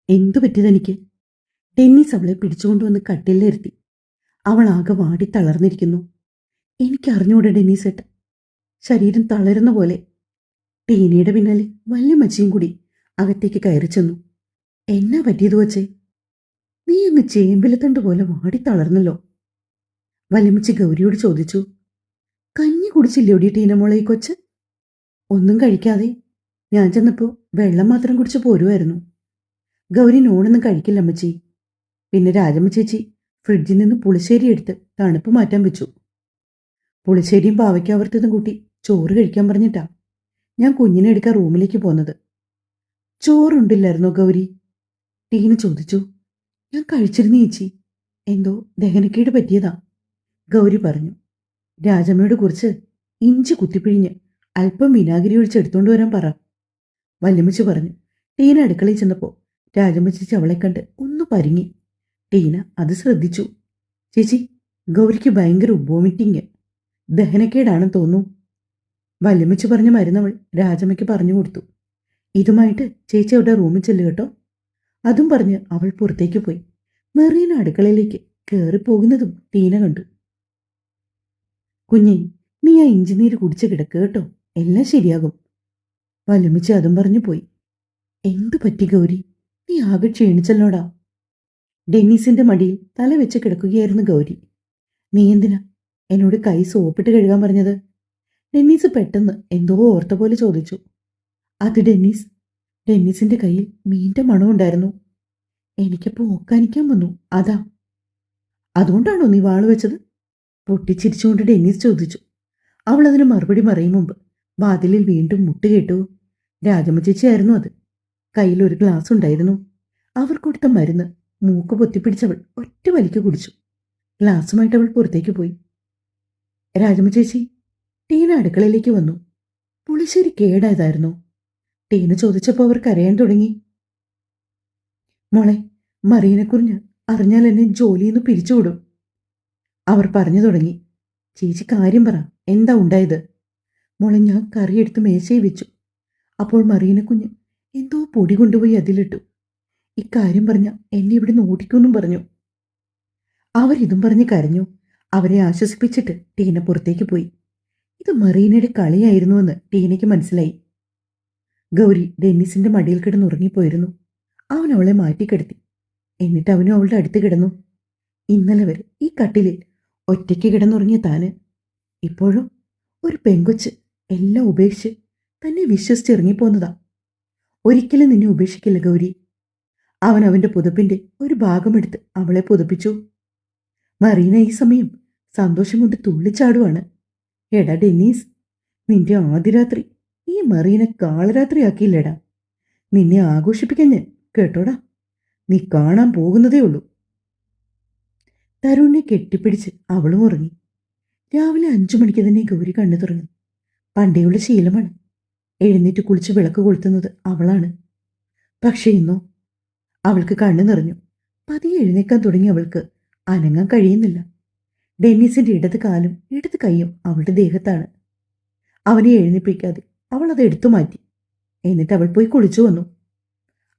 എന്തു പറ്റിയതെനിക്ക്? ടെന്നീസ് അവളെ പിടിച്ചുകൊണ്ടുവന്ന് കട്ടിലിരുത്തി. അവൾ ആകെ വാടി തളർന്നിരിക്കുന്നു. എനിക്കറിഞ്ഞൂടെ ഡെന്നീസേട്ട. ശരീരം തളരുന്ന പോലെ. ടീനയുടെ പിന്നാലെ വല്യമ്മച്ചിയും കൂടി അകത്തേക്ക് കയറി ചെന്നു. എന്നാ പറ്റിയത് വച്ചേ? നീ അങ്ങ് ചേമ്പിലത്തണ്ട് പോലെ വാടി തളർന്നല്ലോ. വല്യമ്മച്ചി ഗൗരിയോട് ചോദിച്ചു. കഞ്ഞി കുടിച്ചില്ലോടി ടീനമോളെ ഈ കൊച്ച്? ഒന്നും കഴിക്കാതെ ഞാൻ ചെന്നപ്പോ വെള്ളം മാത്രം കുടിച്ച് പോരുമായിരുന്നു. ഗൗരി നോണൊന്നും കഴിക്കില്ല അമ്മച്ചി. പിന്നെ രാജമ്മ ചേച്ചി ഫ്രിഡ്ജിൽ നിന്ന് പുളിശ്ശേരി എടുത്ത് തണുപ്പ് മാറ്റാൻ വെച്ചു. പുളിശ്ശേരിയും പാവയ്ക്കാവൃത്തതും കൂട്ടി ചോറ് കഴിക്കാൻ പറഞ്ഞിട്ടാ ഞാൻ കുഞ്ഞിനെ എടുക്കാൻ റൂമിലേക്ക് പോന്നത്. ചോറുണ്ടില്ലായിരുന്നോ ഗൗരി? ടീന ചോദിച്ചു. ഞാൻ കഴിച്ചിരുന്നു ചേച്ചി. എന്തോ ദഹനക്കേട് പറ്റിയതാ, ഗൗരി പറഞ്ഞു. രാജമ്മയോട് കുറിച്ച് ഇഞ്ചി കുത്തിപ്പിഴിഞ്ഞ് അല്പം വിനാഗിരി ഒഴിച്ചെടുത്തോണ്ട് വരാൻ പറ, വല്യമ്മച്ചി പറഞ്ഞു. ടീന അടുക്കളയിൽ ചെന്നപ്പോൾ രാജമ്മ ചേച്ചി അവളെ കണ്ട് ഒന്ന് പരിങ്ങി. ടീന അത് ശ്രദ്ധിച്ചു. ചേച്ചി, ഗൗരിക്ക് ഭയങ്കര വോമിറ്റിങ്, ദഹനക്കേടാണെന്ന് തോന്നുന്നു. വല്യമ്മച്ചി പറഞ്ഞ മരുന്നവൾ രാജമ്മയ്ക്ക് പറഞ്ഞു കൊടുത്തു. ഇതുമായിട്ട് ചേച്ചി അവിടെ റൂമിൽ ചെല്ലു കേട്ടോ. അതും പറഞ്ഞ് അവൾ പുറത്തേക്ക് പോയി. മെറീന അടുക്കളയിലേക്ക് കയറിപ്പോകുന്നതും ടീന കണ്ടു. കുഞ്ഞെ, നീ ആ ഇഞ്ചിനീര് കുടിച്ച് കിടക്കുക കേട്ടോ, എല്ലാം ശരിയാകും, വല്യമ്മച്ചി അതും പറഞ്ഞു പോയി. എന്തു പറ്റി ഗൗരി? നീ ആകെ ക്ഷീണിച്ചല്ലോടാ. ഡെന്നീസിന്റെ മടിയിൽ തല വെച്ച് കിടക്കുകയായിരുന്നു ഗൗരി. നീ എന്തിനാ എന്നോട് കൈ സോപ്പിട്ട് കഴുകാൻ പറഞ്ഞത്? ഡെന്നീസ് പെട്ടെന്ന് എന്തോ ഓർത്ത പോലെ ചോദിച്ചു. അത് ഡെന്നീസിന്റെ കയ്യിൽ മീൻ്റെ മണമുണ്ടായിരുന്നു. എനിക്കപ്പോൾ ഓക്കാനിക്കാൻ വന്നു, അതാ. അതുകൊണ്ടാണോ നീ വാള് വെച്ചത്? പൊട്ടിച്ചിരിച്ചുകൊണ്ട് ഡെന്നീസ് ചോദിച്ചു. അവൾ അതിന് മറുപടി പറയും മുമ്പ് വാതിലിൽ വീണ്ടും മുട്ട് കേട്ടു. രാജമ്മ ചേച്ചിയായിരുന്നു അത്. കയ്യിൽ ഒരു ഗ്ലാസ് ഉണ്ടായിരുന്നു. അവർ കൊടുത്ത മരുന്ന് മൂക്ക് പൊത്തിപ്പിടിച്ചവൾ ഒറ്റ വലിക്ക് കുടിച്ചു. ഗ്ലാസുമായിട്ട് അവൾ പുറത്തേക്ക് പോയി. രാജമ്മ ചേച്ചി, ടീന അടുക്കളയിലേക്ക് വന്നു. പുളിശ്ശേരി കേടായതായിരുന്നു. ടീന ചോദിച്ചപ്പോൾ അവർ കരയാൻ തുടങ്ങി. മോളെ, മറീനെക്കുറിഞ്ഞ് അറിഞ്ഞാൽ എന്നെ ജോലിയിൽ നിന്ന് പിരിച്ചുവിടും, അവർ പറഞ്ഞു തുടങ്ങി. ചേച്ചി കാര്യം പറ, എന്താ ഉണ്ടായത്? മോളെ, ഞാൻ കറിയെടുത്ത് മേശയിൽ വെച്ചു. അപ്പോൾ മറീനക്കുഞ്ഞ് എന്തോ പൊടി കൊണ്ടുപോയി അതിലിട്ടു. ഇക്കാര്യം പറഞ്ഞ എന്നെ ഇവിടെ നിന്ന് ഓടിക്കുമെന്നും പറഞ്ഞു. അവരിതും പറഞ്ഞ് കരഞ്ഞു. അവരെ ആശ്വസിപ്പിച്ചിട്ട് ടീന പുറത്തേക്ക് പോയി. ഇത് മറീനയുടെ കളിയായിരുന്നുവെന്ന് ടീനയ്ക്ക് മനസ്സിലായി. ഗൗരി ഡെന്നീസിന്റെ മടിയിൽ കിടന്നുറങ്ങിപ്പോയിരുന്നു. അവൻ അവളെ മാറ്റിക്കിടത്തി. എന്നിട്ട് അവനും അവളുടെ അടുത്ത് കിടന്നു. ഇന്നലെ വരെ ഈ കട്ടിലിൽ ഒറ്റയ്ക്ക് കിടന്നുറങ്ങിയ താന് ഇപ്പോഴും ഒരു പെങ്കൊച്ച് എല്ലാം ഉപേക്ഷിച്ച് തന്നെ വിശ്വസിച്ചിറങ്ങിപ്പോന്നതാ. ഒരിക്കലും നിന്നെ ഉപേക്ഷിക്കില്ല ഗൗരി. അവൻ അവന്റെ പുതപ്പിന്റെ ഒരു ഭാഗമെടുത്ത് അവളെ പുതപ്പിച്ചു. മറീന ഈ സമയം സന്തോഷം കൊണ്ട് തുള്ളിച്ചാടുവാണ്. എടാ ഡെന്നീസ്, നിന്റെ ആദ്യ രാത്രി ഈ മറീന കാളരാത്രിയാക്കിയില്ലടാ. നിന്നെ ആഘോഷിപ്പിക്കാൻ ഞാൻ, കേട്ടോടാ. നീ കാണാൻ പോകുന്നതേ ഉള്ളൂ. തരുണിനെ കെട്ടിപ്പിടിച്ച് അവളും ഉറങ്ങി. രാവിലെ 5 മണിക്ക് തന്നെ ഗൗരി കണ്ണു തുറന്നു. പണ്ടേയുള്ള ശീലമാണ്. എഴുന്നേറ്റ് കുളിച്ച് വിളക്ക് കൊളുത്തുന്നത് അവളാണ്. പക്ഷേ ഇന്നോ അവൾക്ക് കണ്ണു നിറഞ്ഞു. പതിയെ എഴുന്നേക്കാൻ തുടങ്ങി. അവൾക്ക് അനങ്ങാൻ കഴിയുന്നില്ല. ഡെന്നീസിന്റെ ഇടത് കാലും ഇടത് കൈയും അവളുടെ ദേഹത്താണ്. അവനെ എഴുന്നേൽപ്പിക്കാതെ അവൾ അത് എടുത്തു മാറ്റി. എന്നിട്ട് അവൾ പോയി കുളിച്ചു വന്നു.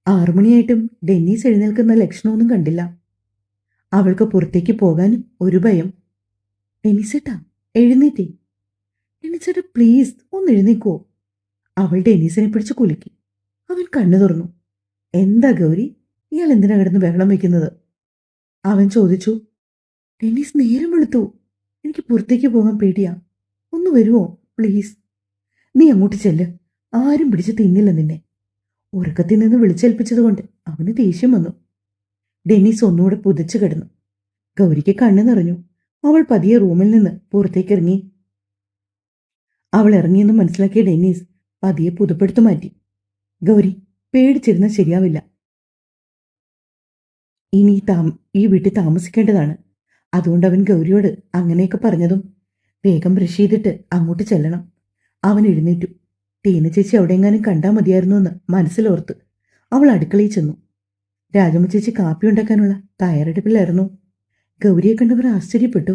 6 മണിയായിട്ടും ഡെന്നീസ് എഴുന്നേൽക്കുന്ന ലക്ഷണമൊന്നും കണ്ടില്ല. അവൾക്ക് പുറത്തേക്ക് പോകാനും ഒരു ഭയം. ഡെന്നീസേട്ടാ, എഴുന്നേറ്റേ. ഡെന്നീസേട്ടാ, പ്ലീസ് ഒന്ന് എഴുന്നേക്കോ. അവൾ ഡെന്നീസിനെ പിടിച്ച് കുലുക്കി. അവൻ കണ്ണു തുറന്നു. എന്താ ഗൗരി, ഇയാൾ എന്തിനാ കിടന്ന് ബഹളം വയ്ക്കുന്നത്? അവൻ ചോദിച്ചു. ഡെന്നീസ്, നേരം വെളുത്തു, എനിക്ക് പുറത്തേക്ക് പോകാൻ പേടിയാ. ഒന്ന് വരുമോ പ്ലീസ്? നീ അങ്ങോട്ട് ചെല്ല്, ആരും പിടിച്ച് തിന്നില്ല നിന്നെ. ഉറക്കത്തിൽ നിന്ന് വിളിച്ചേൽപ്പിച്ചതുകൊണ്ട് അവന് ദേഷ്യം വന്നു. ഡെന്നീസ് ഒന്നുകൂടെ പുതച്ചു കിടന്നു. ഗൗരിക്ക് കണ്ണു നിറഞ്ഞു. അവൾ പതിയെ റൂമിൽ നിന്ന് പുറത്തേക്ക് ഇറങ്ങി. അവൾ ഇറങ്ങിയെന്ന് മനസ്സിലാക്കിയ ഡെന്നീസ് പതിയെ പുതുപ്പെടുത്തു മാറ്റി. ഗൗരി, പേടിച്ചിരുന്ന ശരിയാവില്ല. ഇനി ഈ വീട്ടിൽ താമസിക്കേണ്ടതാണ്. അതുകൊണ്ട് അവൻ ഗൗരിയോട് അങ്ങനെയൊക്കെ പറഞ്ഞതും വേഗം ബ്രഷ് ചെയ്തിട്ട് അങ്ങോട്ട് ചെല്ലണം. അവൻ എഴുന്നേറ്റു. ടീന ചേച്ചി എവിടെയെങ്ങാനും കണ്ടാൽ മതിയായിരുന്നു എന്ന് മനസ്സിലോർത്ത് അവൾ അടുക്കളയിൽ ചെന്നു. രാജമ്മ ചേച്ചി കാപ്പി ഉണ്ടാക്കാനുള്ള തയ്യാറെടുപ്പിലായിരുന്നു. ഗൗരിയെ കണ്ടവർ ആശ്ചര്യപ്പെട്ടു.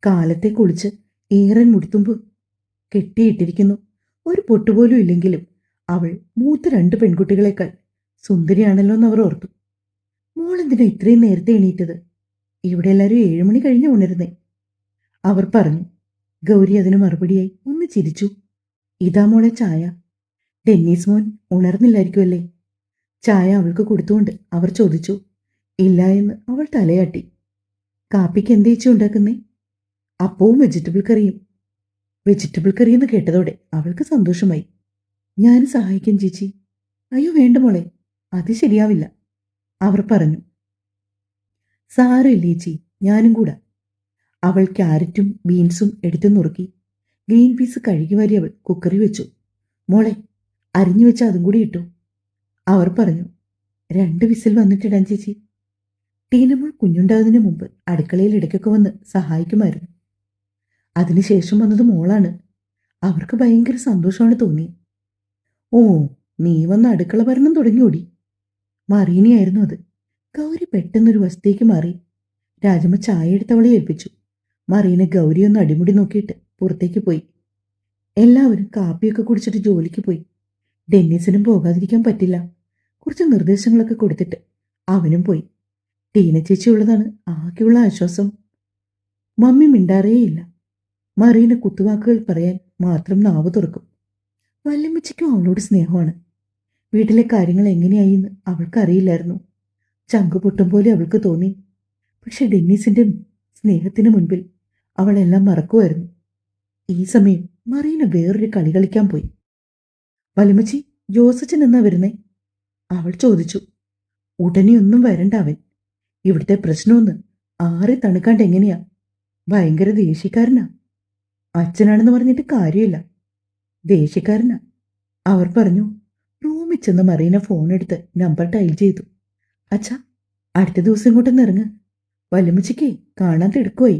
കാലത്തെ കുളിച്ച് ഏറൻ മുടിത്തുമ്പ് കെട്ടിയിട്ടിരിക്കുന്നു. ഒരു പൊട്ടുപോലും ഇല്ലെങ്കിലും അവൾ മൂത്ത 2 പെൺകുട്ടികളെക്കാൾ സുന്ദരിയാണല്ലോ എന്നവർ ഓർത്തു. മോളെന്തിനാ ഇത്രയും നേരത്തെ എണീറ്റത്? ഇവിടെ എല്ലാവരും 7 മണി കഴിഞ്ഞ് ഉണരുന്നേ. അവർ പറഞ്ഞു. ഗൗരി അതിന് മറുപടിയായി ഒന്ന് ചിരിച്ചു. ഇതാ മോളെ ചായ. ഡെന്നീസ് മോൻ ഉണർന്നില്ലായിരിക്കുമല്ലേ? ചായ അവൾക്ക് കൊടുത്തുകൊണ്ട് അവർ ചോദിച്ചു. ഇല്ല എന്ന് അവൾ തലയാട്ടി. കാപ്പിക്ക് എന്തേച്ചു ഉണ്ടാക്കുന്നേ? അപ്പവും വെജിറ്റബിൾ കറിയും. വെജിറ്റബിൾ കറി എന്ന് കേട്ടതോടെ അവൾക്ക് സന്തോഷമായി. ഞാൻ സഹായിക്കും ചേച്ചി. അയ്യോ വേണ്ട മോളെ, അത് ശരിയാവില്ല, അവർ പറഞ്ഞു. സാരമില്ല ചേച്ചി, ഞാനും കൂടാ. അവൾ ക്യാരറ്റും ബീൻസും എടുത്തു നുറുക്കി. ഗ്രീൻ പീസ് കഴുകി വാരി അവൾ കുക്കറി വെച്ചു. മോളെ, അരിഞ്ഞു വെച്ച് അതും കൂടി ഇട്ടു, അവർ പറഞ്ഞു. 2 വിസിൽ വന്നിട്ടിടാൻ ചേച്ചി. ടീനമോൾ കുഞ്ഞുണ്ടാകുന്നതിന് മുമ്പ് അടുക്കളയിൽ ഇടയ്ക്കൊക്കെ വന്ന് സഹായിക്കുമായിരുന്നു. അതിനുശേഷം വന്നത് മോളാണ്. അവർക്ക് ഭയങ്കര സന്തോഷമാണ് തോന്നി. ഓ, നീ വന്ന് അടുക്കള ഭരണം തുടങ്ങിയോടി. മറീനിയായിരുന്നു അത്. ഗൗരി പെട്ടെന്നൊരു വശത്തേക്ക് മാറി. രാജമ്മ ചായ എടുത്തവളെ ഏൽപ്പിച്ചു. മറീന ഗൗരി ഒന്ന് അടിമുടി നോക്കിയിട്ട് പുറത്തേക്ക് പോയി. എല്ലാവരും കാപ്പിയൊക്കെ കുടിച്ചിട്ട് ജോലിക്ക് പോയി. ഡെന്നീസിനും പോകാതിരിക്കാൻ പറ്റില്ല. കുറച്ച് നിർദ്ദേശങ്ങളൊക്കെ കൊടുത്തിട്ട് അവനും പോയി. ടീന ചേച്ചി ഉള്ളതാണ് ആകെയുള്ള ആശ്വാസം. മമ്മി മിണ്ടാറേയില്ല. മറീന കുത്തുവാക്കുകൾ പറയാൻ മാത്രം നാവ് തുറക്കും. വല്യമ്മച്ചിക്കും അവളോട് സ്നേഹമാണ്. വീട്ടിലെ കാര്യങ്ങൾ എങ്ങനെയായിന്ന് അവൾക്കറിയില്ലായിരുന്നു. ചങ്കു പൊട്ടും പോലെ അവൾക്ക് തോന്നി. പക്ഷെ ഡെന്നീസിന്റെ സ്നേഹത്തിന് മുൻപിൽ അവളെല്ലാം മറക്കുമായിരുന്നു. ഈ സമയം മറീന വേറൊരു കളി കളിക്കാൻ പോയി. വല്യമ്മച്ചി, ജോസച്ചൻ എന്നാ വരുന്നേ? അവൾ ചോദിച്ചു. ഉടനെ ഒന്നും വരണ്ട അവൻ. ഇവിടുത്തെ പ്രശ്നമൊന്ന് ആറി തണുക്കാണ്ട് എങ്ങനെയാ? ഭയങ്കര ദേഷ്യക്കാരനാ. അച്ഛനാണെന്ന് പറഞ്ഞിട്ട് കാര്യമില്ല, ദേഷ്യക്കാരനാ, അവർ പറഞ്ഞു. റൂമിൽ ചെന്ന് മറീന ഫോണെടുത്ത് നമ്പർ ഡയൽ ചെയ്തു. അച്ഛാ, അടുത്ത ദിവസം ഇങ്ങോട്ടൊന്ന് ഇറങ്ങ്. വല്യമ്മച്ചിക്ക് കാണാൻ തിടുക്കുമായി.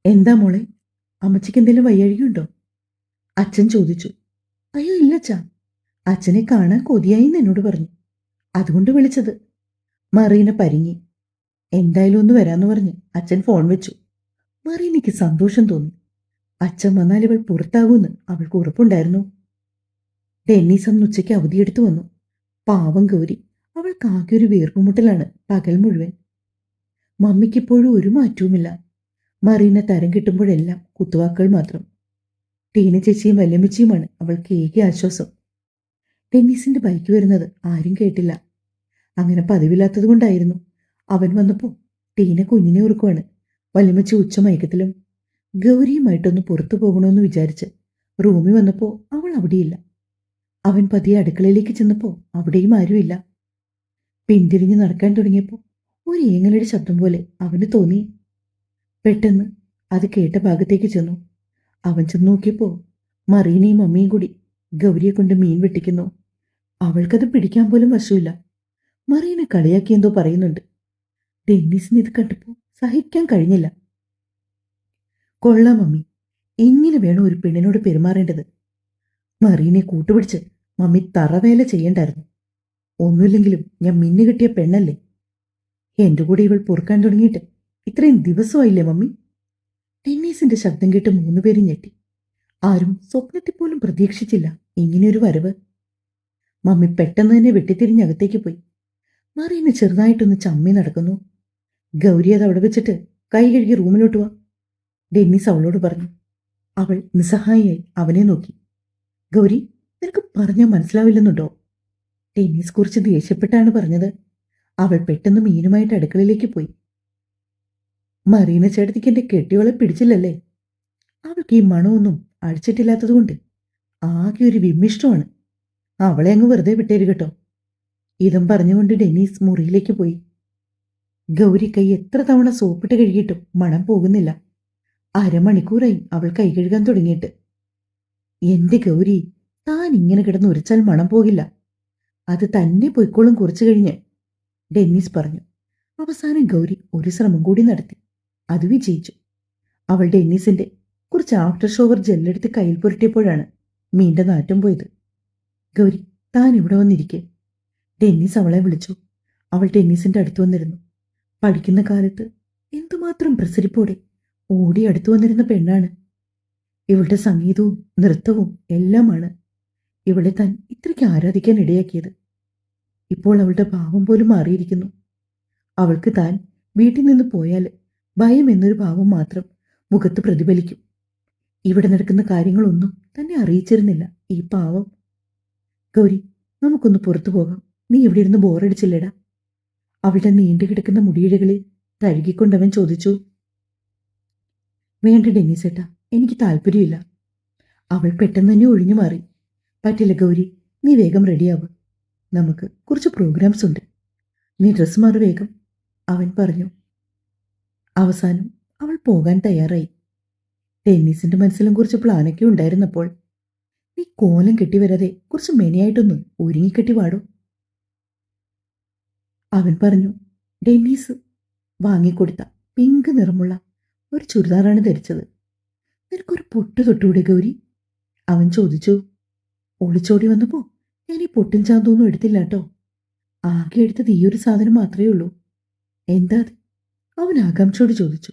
എന്താ മോളെ, അമ്മച്ചിക്ക് എന്തെങ്കിലും വയ്യഴിയുണ്ടോ? അച്ഛൻ ചോദിച്ചു. അയ്യോ ഇല്ലച്ചാ, അച്ഛനെ കാണാൻ കൊതിയായിന്ന് എന്നോട് പറഞ്ഞു, അതുകൊണ്ട് വിളിച്ചത്. മറീന പരിങ്ങി. എന്തായാലും ഒന്ന് വരാന്ന് പറഞ്ഞ് അച്ഛൻ ഫോൺ വെച്ചു. മറീനയ്ക്ക് സന്തോഷം തോന്നി. അച്ഛൻ വന്നാൽ ഇവൾ പുറത്താകൂന്ന് അവൾക്ക് ഉറപ്പുണ്ടായിരുന്നു. ഡെന്നീസ് അന്ന് ഉച്ചയ്ക്ക് അവധിയെടുത്തു വന്നു. പാവം ഗൗരി, അവൾക്കാകെ ഒരു വീർപ്പുമുട്ടലാണ് പകൽ മുഴുവൻ. മമ്മിക്കിപ്പോഴും ഒരു മാറ്റവുമില്ല. മറീന തരം കിട്ടുമ്പോഴെല്ലാം കുത്തുവാക്കുകൾ മാത്രം. ടീന ചേച്ചിയും വല്യമ്മച്ചിയുമാണ് അവൾക്ക് ഏക ആശ്വാസം. ഡെന്നീസിന്റെ ബൈക്ക് വരുന്നത് ആരും കേട്ടില്ല. അങ്ങനെ പതിവില്ലാത്തത് കൊണ്ടായിരുന്നു. അവൻ വന്നപ്പോൾ ടീന കുഞ്ഞിനെ ഓർക്കുവാണ്. വല്യമ്മച്ചി ഉച്ചമയക്കത്തിലും. ഗൗരിയുമായിട്ടൊന്ന് പുറത്തു പോകണമെന്ന് വിചാരിച്ച് റൂമിൽ വന്നപ്പോൾ അവൾ അവിടെയില്ല. അവൻ പതിയെ അടുക്കളയിലേക്ക് ചെന്നപ്പോൾ അവിടെയും ആരുമില്ല. പിന്തിരിഞ്ഞ് നടക്കാൻ തുടങ്ങിയപ്പോൾ ഒരു ഏങ്ങലയുടെ ശബ്ദം പോലെ അവന് തോന്നി. പെട്ടെന്ന് അത് കേട്ട ഭാഗത്തേക്ക് ചെന്നു. അവൻ ചെന്ന് നോക്കിയപ്പോൾ മറീനയും മമ്മിയും കൂടി ഗൗരിയെ കൊണ്ട് മീൻ വെട്ടിക്കുന്നു. അവൾക്കത് പിടിക്കാൻ പോലും വശമില്ല. മറീന കളിയാക്കി എന്തോ പറയുന്നുണ്ട്. ഡെന്നീസിന് ഇത് കണ്ടപ്പോൾ സഹിക്കാൻ കഴിഞ്ഞില്ല. കൊള്ളാം മമ്മി, എങ്ങനെ വേണം ഒരു പെണ്ണിനോട് പെരുമാറേണ്ടത്? മറീനെ കൂട്ടുപിടിച്ച് മമ്മി തറവേല ചെയ്യണ്ടായിരുന്നു. ഒന്നുമില്ലെങ്കിലും ഞാൻ മിന്നു കിട്ടിയ പെണ്ണല്ലേ. എന്റെ കൂടെ ഇവൾ പൊറുക്കാൻ തുടങ്ങിയിട്ട് ഇത്രയും ദിവസമായില്ലേ മമ്മി? ടെന്നീസിന്റെ ശബ്ദം കേട്ട് 3 പേരും ഞെട്ടി. ആരും സ്വപ്നത്തിൽ പോലും പ്രതീക്ഷിച്ചില്ല ഇങ്ങനെയൊരു വരവ്. മമ്മി പെട്ടെന്ന് തന്നെ വെട്ടിത്തിരിഞ്ഞകത്തേക്ക് പോയി. മറീന ചെറുതായിട്ടൊന്ന് ചമ്മി നടക്കുന്നു. ഗൗരി അത് അവിടെ വെച്ചിട്ട് കൈ കഴുകി റൂമിലോട്ട് വാ, ഡെന്നീസ് അവളോട് പറഞ്ഞു. അവൾ നിസ്സഹായിയായി അവനെ നോക്കി. ഗൗരി, നിനക്ക് പറഞ്ഞാൽ മനസ്സിലാവില്ലെന്നുണ്ടോ? ഡെന്നീസ് കുറിച്ച് ദേഷ്യപ്പെട്ടാണ് പറഞ്ഞത്. അവൾ പെട്ടെന്ന് മീനുമായിട്ട് അടുക്കളയിലേക്ക് പോയി. മറീന ചേട്ടത്തിക്ക് എന്റെ കെട്ടിയോളെ പിടിച്ചില്ലല്ലേ? അവൾക്ക് ഈ മണമൊന്നും അഴിച്ചിട്ടില്ലാത്തതുകൊണ്ട് ആകെ ഒരു വിമ്മിഷ്ടമാണ്. അവളെ അങ്ങ് വെറുതെ വിട്ടേരു കേട്ടോ. ഇതും പറഞ്ഞുകൊണ്ട് ഡെന്നീസ് മുറിയിലേക്ക് പോയി. ഗൗരി കൈ എത്ര തവണ സോപ്പിട്ട് കഴുകിയിട്ടും മണം പോകുന്നില്ല. അരമണിക്കൂറായി അവൾ കൈ കഴുകാൻ തുടങ്ങിയിട്ട്. എന്റെ ഗൗരി, താൻ ഇങ്ങനെ കിടന്ന് ഉരച്ചാൽ മണം പോകില്ല, അത് തന്നെ പൊയ്ക്കോളും കുറച്ചു കഴിഞ്ഞ്, ഡെന്നീസ് പറഞ്ഞു. അവസാനം ഗൗരി ഒരു ശ്രമം കൂടി നടത്തി. അത് വിജയിച്ചു. അവൾ ഡെന്നീസിന്റെ കുറച്ച് ആഫ്റ്റർ ഷോവർ ജെല്ലെടുത്ത് കയ്യിൽ പുരട്ടിയപ്പോഴാണ് മീൻ്റെ നാറ്റം പോയത്. ഗൗരി, താൻ ഇവിടെ വന്നിരിക്കെ, ഡെന്നീസ് അവളെ വിളിച്ചു. അവൾ ഡെന്നീസിന്റെ അടുത്ത് വന്നിരുന്നു. പഠിക്കുന്ന കാലത്ത് എന്തുമാത്രം പ്രസരിപ്പോടെ ഓടി അടുത്തു വന്നിരുന്ന പെണ്ണാണ്. ഇവളുടെ സംഗീതവും നൃത്തവും എല്ലാമാണ് ഇവളെ താൻ ഇത്രയ്ക്ക് ആരാധിക്കാൻ ഇടയാക്കിയത്. ഇപ്പോൾ അവളുടെ ഭാവം പോലും മാറിയിരിക്കുന്നു. അവൾക്ക് താൻ വീട്ടിൽ നിന്ന് പോയാൽ ഭയം എന്നൊരു ഭാവം മാത്രം മുഖത്ത് പ്രതിഫലിക്കും. ഇവിടെ നടക്കുന്ന കാര്യങ്ങളൊന്നും തന്നെ അറിയിച്ചിരുന്നില്ല ഈ പാവം. ഗൗരി, നമുക്കൊന്ന് പുറത്തു പോകാം. നീ ഇവിടെ ഇരുന്ന് ബോറടിച്ചില്ലേടാ? അവളുടെ നീണ്ടു കിടക്കുന്ന മുടിയിഴകളിൽ തഴുകിക്കൊണ്ടവൻ ചോദിച്ചു. വേണ്ട ഡെന്നീസേട്ടാ, എനിക്ക് താല്പര്യമില്ല. അവൾ പെട്ടെന്ന് തന്നെ ഒഴിഞ്ഞു മാറി. പറ്റില്ല ഗൗരി, നീ വേഗം റെഡിയാവ്. നമുക്ക് കുറച്ച് പ്രോഗ്രാംസ് ഉണ്ട്. നീ ഡ്രസ്സ് മാറി വേഗം, അവൻ പറഞ്ഞു. അവസാനം അവൾ പോകാൻ തയ്യാറായി. ടെന്നീസിന്റെ മനസ്സിലും കുറച്ച് പ്ലാനൊക്കെ ഉണ്ടായിരുന്നപ്പോൾ, നീ കോലം കെട്ടി വരാതെ കുറച്ച് മെനയായിട്ടൊന്ന് ഒരുങ്ങിക്കെട്ടി വാടോ, അവൻ പറഞ്ഞു. ഡെന്നീസ് വാങ്ങിക്കൊടുത്ത പിങ്ക് നിറമുള്ള ഒരു ചുരിദാറാണ് ധരിച്ചത്. നിനക്കൊരു പൊട്ട് തൊട്ടുകൂടെ ഗൗരി, അവൻ ചോദിച്ചു. ഒളിച്ചോടി വന്നപ്പോ ഞാൻ ഈ പൊട്ടും ചാന്തൊന്നും എടുത്തില്ല കേട്ടോ. ആകെ എടുത്തത് ഈ ഒരു സാധനം മാത്രമേ ഉള്ളൂ. എന്താ അത്? അവൻ ആകാംക്ഷയോട് ചോദിച്ചു.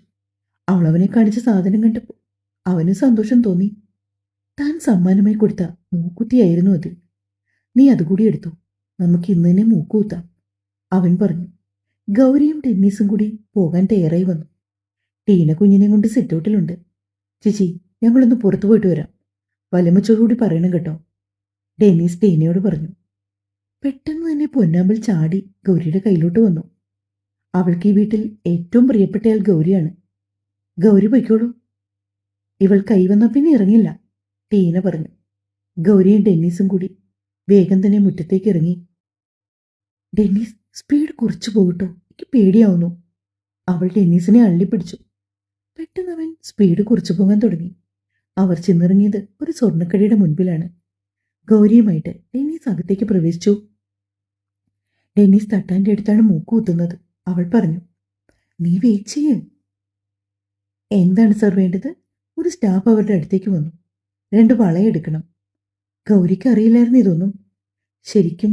അവൾ അവനെ കാണിച്ച സാധനം കണ്ടപ്പോൾ അവന് സന്തോഷം തോന്നി. താൻ സമ്മാനമായി കൊടുത്ത മൂക്കുത്തിയായിരുന്നു അത്. നീ അതുകൂടി എടുത്തു, നമുക്ക് ഇന്ന് തന്നെ മൂക്കുകുത്താം, അവൻ പറഞ്ഞു. ഗൗരിയും ടെന്നീസും കൂടി പോകാൻ തയ്യാറായി വന്നു. ടീന കുഞ്ഞിനെയും കൊണ്ട് സിറ്റൗട്ടിലുണ്ട്. ചേച്ചി, ഞങ്ങളൊന്ന് പുറത്തു പോയിട്ട് വരാം. വലമച്ചോടുകൂടി പറയണം കേട്ടോ, ഡെന്നീസ് ടീനയോട് പറഞ്ഞു. പെട്ടെന്ന് തന്നെ പൊന്നാമ്പൽ ചാടി ഗൗരിയുടെ കയ്യിലോട്ട് വന്നു. അവൾക്ക് ഈ വീട്ടിൽ ഏറ്റവും പ്രിയപ്പെട്ടയാൾ ഗൗരിയാണ്. ഗൗരി പൊയ്ക്കോളൂ. ഇവൾ കൈവന്ന പിന്നെ ഇറങ്ങില്ല, ടീന പറഞ്ഞു. ഗൗരിയും ഡെന്നീസും കൂടി വേഗം തന്നെ മുറ്റത്തേക്ക് ഇറങ്ങി. ഡെന്നീസ്, സ്പീഡ് കുറച്ചു പോകട്ടോ, എനിക്ക് പേടിയാവുന്നു, അവൾ ഡെന്നീസിനെ അള്ളിപ്പിടിച്ചു. പെട്ടെന്ന് അവൻ സ്പീഡ് കുറച്ചു പോകാൻ തുടങ്ങി. അവർ ചെന്നിറങ്ങിയത് ഒരു സ്വർണ്ണക്കടയുടെ മുൻപിലാണ്. ഗൗരിയുമായിട്ട് ഡെന്നീസ് അകത്തേക്ക് പ്രവേശിച്ചു. ഡെന്നീസ് തട്ടാൻ്റെ അടുത്താണ് മൂക്ക് കുത്തുന്നത്. അവൾ പറഞ്ഞു. നീ വെയിറ്റ് ചെയ്യ്. എന്താണ് സർ വേണ്ടത്? ഒരു സ്റ്റാഫ് അവരുടെ അടുത്തേക്ക് വന്നു. 2 വളയെടുക്കണം. ഗൗരിക്ക് അറിയില്ലായിരുന്നു ഇതൊന്നും. ശരിക്കും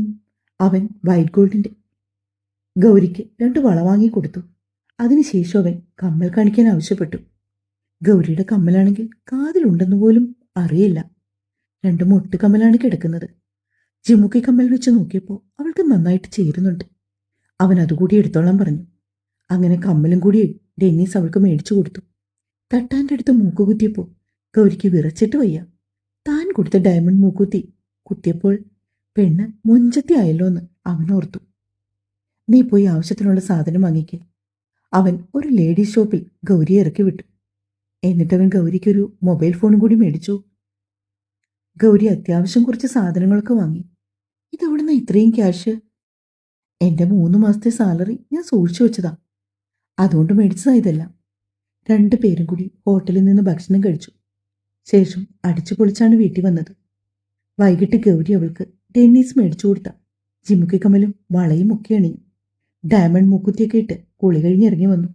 അവൻ വൈറ്റ് ഗോൾഡിൻ്റെ. ഗൗരിക്ക് 2 വള വാങ്ങിക്കൊടുത്തു. അതിനുശേഷം അവൻ കമ്മൽ കാണിക്കാൻ ആവശ്യപ്പെട്ടു. ഗൗരിയുടെ കമ്മലാണെങ്കിൽ കാതിലുണ്ടെന്ന് പോലും അറിയില്ല. 2 മൊട്ട് കമ്മലാണ് കിടക്കുന്നത്. ജിമുക്കി കമ്മൽ വെച്ച് നോക്കിയപ്പോൾ അവൾക്ക് നന്നായിട്ട് ചേരുന്നുണ്ട്. അവൻ അതുകൂടി എടുത്തോളാൻ പറഞ്ഞു. അങ്ങനെ കമ്മലും കൂടി ഡെന്നീസ് അവൾക്ക് മേടിച്ചു കൊടുത്തു. തട്ടാൻ്റെ അടുത്ത് മൂക്കുകുത്തിയപ്പോൾ ഗൗരിക്ക് വിറച്ചിട്ട് വയ്യ. താൻ കൊടുത്ത ഡയമണ്ട് മൂക്കുത്തി കുത്തിയപ്പോൾ പെണ്ണ് മുഞ്ചത്തി ആയല്ലോ എന്ന് അവൻ ഓർത്തു. നീ പോയി ആവശ്യത്തിനുള്ള സാധനം വാങ്ങിക്കേ. അവൻ ഒരു ലേഡീസ് ഷോപ്പിൽ ഗൗരിയെ ഇറക്കി വിട്ടു. എന്നിട്ടവൻ ഗൗരിക്കൊരു മൊബൈൽ ഫോണും കൂടി മേടിച്ചു. ഗൗരി അത്യാവശ്യം കുറച്ച് സാധനങ്ങളൊക്കെ വാങ്ങി. ഇതെവിടുന്ന ഇത്രയും ക്യാഷ്? എൻ്റെ 3 മാസത്തെ സാലറി ഞാൻ സൂക്ഷിച്ചു വെച്ചതാ, അതുകൊണ്ട് മേടിച്ചതാ ഇതെല്ലാം. 2 പേരും കൂടി ഹോട്ടലിൽ നിന്ന് ഭക്ഷണം കഴിച്ചു. ശേഷം അടിച്ചു പൊളിച്ചാണ് വീട്ടിൽ വന്നത്. വൈകിട്ട് ഗൗരി അവൾക്ക് ടെന്നീസ് മേടിച്ചു കൊടുത്ത ജിമുക്കി കമ്മലും വളയും ഒക്കെ അണിഞ്ഞു. ഡയമണ്ട് മൂക്കുത്തിയൊക്കെ ഇട്ട് കുളി കഴിഞ്ഞിറങ്ങി വന്നു.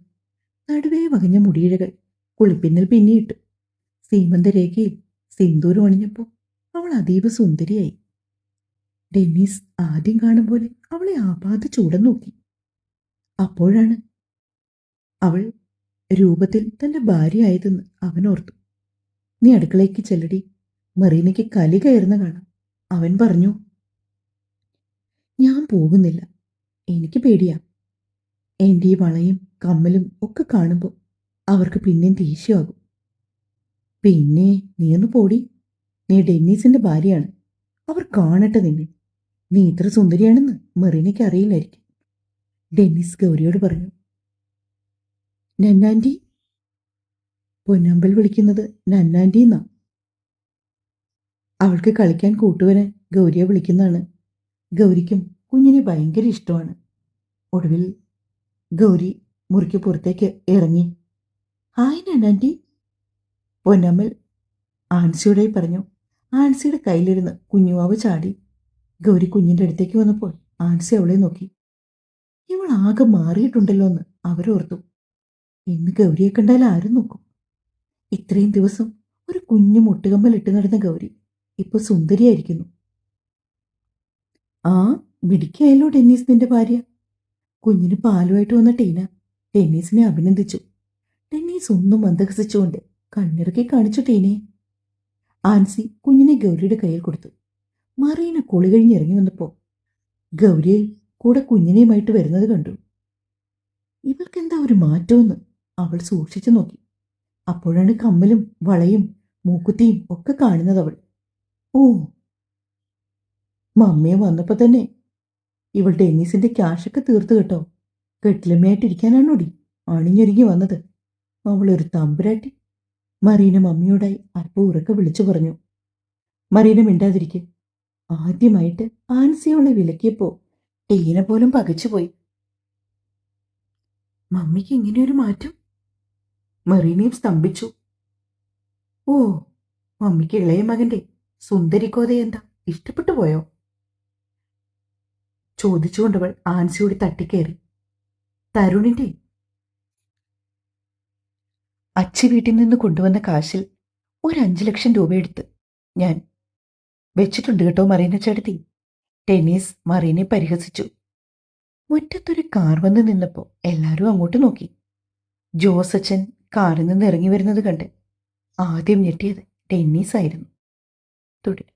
നടുവേ വകഞ്ഞ മുടിയിഴകൾ കുളിപ്പിന്നൽ പിന്നിയിട്ടു. സീമന്തരേഖയിൽ സിന്ദൂരം അണിഞ്ഞപ്പോൾ അവൾ അതീവ സുന്ദരിയായി. ഡെന്നീസ് ആദ്യം കാണും പോലെ അവളെ ആപാത ചൂടം നോക്കി. അപ്പോഴാണ് അവൾ രൂപത്തിൽ തന്റെ ഭാര്യ ആയതെന്ന് അവൻ ഓർത്തു. നീ അടുക്കളയ്ക്ക് ചെല്ലടി, മറീനയ്ക്ക് കലി കയറുന്ന കാണാം, അവൻ പറഞ്ഞു. ഞാൻ പോകുന്നില്ല, എനിക്ക് പേടിയാ. എൻ്റെ ഈ വളയും കമ്മലും ഒക്കെ കാണുമ്പോൾ അവർക്ക് പിന്നെയും ദേഷ്യമാകും. പിന്നെ നീ ഒന്ന് പോടി, നീ ഡെന്നീസിന്റെ ഭാര്യയാണ്, അവർ കാണട്ടെ നിന്നെ. നീ ഇത്ര സുന്ദരിയാണെന്ന് മെറീനയ്ക്ക് അറിയില്ലായിരിക്കും, ഡെന്നീസ് ഗൗരിയോട് പറഞ്ഞു. നന്നാൻറ്റി? പൊന്നമ്പൽ വിളിക്കുന്നത് നന്നാൻറ്റി എന്നാ. അവൾക്ക് കളിക്കാൻ കൂട്ടുവരാൻ ഗൗരിയെ വിളിക്കുന്നതാണ്. ഗൗരിക്കും കുഞ്ഞിനെ ഭയങ്കര ഇഷ്ടമാണ്. ഒടുവിൽ ഗൗരി മുറിക്ക് പുറത്തേക്ക് ഇറങ്ങി. ഹായ് നന്നാൻറ്റി, പൊന്നമ്മൽ ആൻസിയോടെ പറഞ്ഞു. ആൻസിയുടെ കയ്യിലിരുന്ന് കുഞ്ഞുവാവ് ചാടി. ഗൗരി കുഞ്ഞിൻ്റെ അടുത്തേക്ക് വന്നപ്പോൾ ആൻസി അവളെ നോക്കി. ഇവൾ ആകെ മാറിയിട്ടുണ്ടല്ലോ എന്ന് അവരോർത്തു. ഇന്ന് ഗൗരിയെ കണ്ടാൽ ആരും നോക്കും? ഇത്രയും ദിവസം ഒരു കുഞ്ഞു മുട്ടുകമ്മൽ ഇട്ട് നടന്ന ഗൗരി ഇപ്പൊ സുന്ദരിയായിരിക്കുന്നു. ആ, മിടുക്കിയായല്ലോ ടെന്നീസ് നിന്റെ ഭാര്യ. കുഞ്ഞിന് പാലുമായിട്ട് വന്ന ടീന ടെന്നീസിനെ അഭിനന്ദിച്ചു. ടെന്നീസ് ഒന്നും മന്ദഹസിച്ചുകൊണ്ട് കണ്ണിറക്കി കാണിച്ചു ടീനയെ. ആൻസി കുഞ്ഞിനെ ഗൗരിയുടെ കയ്യിൽ കൊടുത്തു. മറീന കുളി കഴിഞ്ഞിറങ്ങി വന്നപ്പോൾ ഗൗരിയെ കൂടെ കുഞ്ഞിനെയുമായിട്ട് വരുന്നത് കണ്ടു. ഇവൾക്കെന്താ ഒരു മാറ്റമെന്ന് അവൾ സൂക്ഷിച്ചു നോക്കി. അപ്പോഴാണ് കമ്മലും വളയും മൂക്കുത്തിയും ഒക്കെ കാണുന്നത് അവൾ. ഓ, മമ്മിയെ വന്നപ്പോ തന്നെ ഇവൾ ഡെന്നീസിന്റെ ക്യാഷൊക്കെ തീർത്തു കേട്ടോ. കെട്ടിലമ്മയായിട്ടിരിക്കാനാണോടി അണിഞ്ഞൊരുങ്ങി വന്നത്. അവളൊരു തമ്പുരാട്ടി. മറീന മമ്മിയോടായി അല്പം ഉറക്കെ വിളിച്ചു പറഞ്ഞു. മറീന മിണ്ടാതിരിക്കെ. ആദ്യമായിട്ട് ആൻസി അവളെ വിലക്കിയപ്പോ ടീന പോലും പകച്ചുപോയി. മമ്മിക്ക് ഇങ്ങനെയൊരു മാറ്റം? മറീനയും സ്തംഭിച്ചു. ഓ, മമ്മിക്ക് ഇളയ മകന്റെ സുന്ദരിക്കോതെ എന്താ ഇഷ്ടപ്പെട്ടു പോയോ? ചോദിച്ചുകൊണ്ടവൾ ആൻസിയോട് തട്ടിക്കയറി. തരുണിന്റെ അച്ചി വീട്ടിൽ നിന്ന് കൊണ്ടുവന്ന കാശിൽ ഒരു 5 ലക്ഷം രൂപ എടുത്ത് ഞാൻ വെച്ചിട്ടുണ്ട് കേട്ടോ മറീന ചേട്ടത്തി. ടെന്നീസ് മറീനെ പരിഹസിച്ചു. മുറ്റത്തൊരു കാർ വന്ന് നിന്നപ്പോൾ എല്ലാവരും അങ്ങോട്ട് നോക്കി. ജോസച്ചൻ കാറിൽ നിന്ന് ഇറങ്ങി വരുന്നത് കണ്ട് ആദ്യം ഞെട്ടിയത് ടെന്നീസ് ആയിരുന്നു. തുടരും.